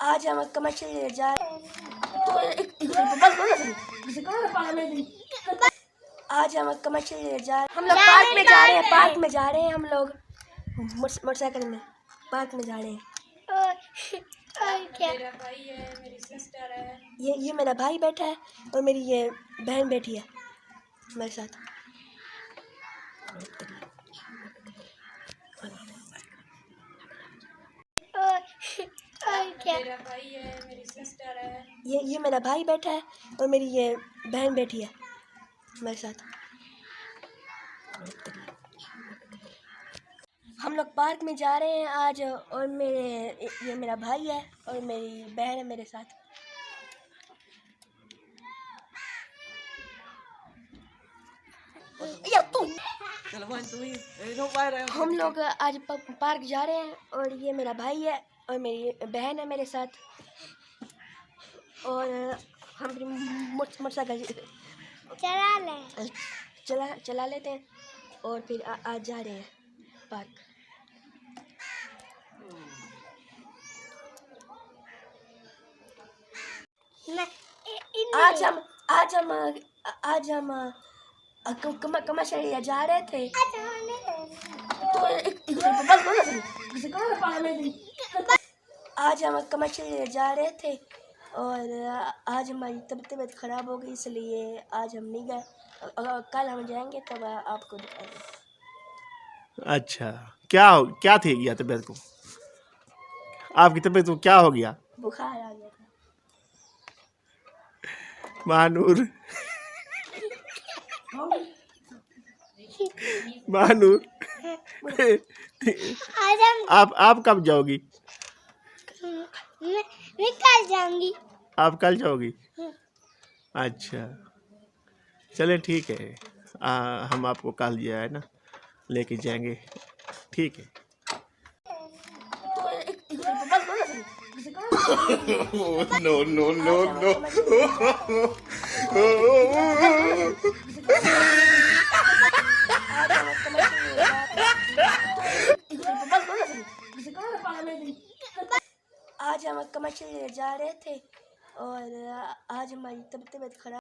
आज हम कमर्शियल जा आज हम कमर्शियल जा हम लोग पार्क में जा रहे हैं। पार्क में जा रहे हैं हम लोग मोटरसाइकिल में पार्क में जा रहे हैं। और क्या? मेरा भाई है, मेरी सिस्टर है। ये मेरा भाई बैठा है और मेरी ये बहन बैठी है मेरे साथ। और क्या? मेरा भाई है, मेरी सिस्टर है। ये मेरा भाई बैठा है और मेरी ये बहन बैठी है मेरे साथ। हम लोग पार्क में जा रहे हैं आज और ये मेरा भाई है और मेरी बहन है मेरे साथ। हम लोग आज पार्क जा रहे हैं और ये मेरा भाई है और मेरी बहन है मेरे साथ। और हम मोटरसाइकिल चला लेते हैं और फिर आज जा रहे हैं पार्क। आज हम कमर्शियल जा रहे थे। आज हम कमर्शियल जा रहे थे और आज हमारी तबीयत ख़राब हो गई, इसलिए आज हम नहीं गए। कल हम जाएंगे तब आपको दिखाएंगे। अच्छा, क्या थी गया तबीयत को? आपकी तबीयत को क्या हो गया? बुखार आ गया था। महानूर महानूर आप कब जाओगी? मैं कल जाऊंगी। आप कल जाओगी? अच्छा, चले ठीक है। हम आपको कल जो है ना लेके जाएंगे, ठीक है। नो नो नो नो आज हम कमर्शियल जा रहे थे और आज हमारी तबीयत ख़राब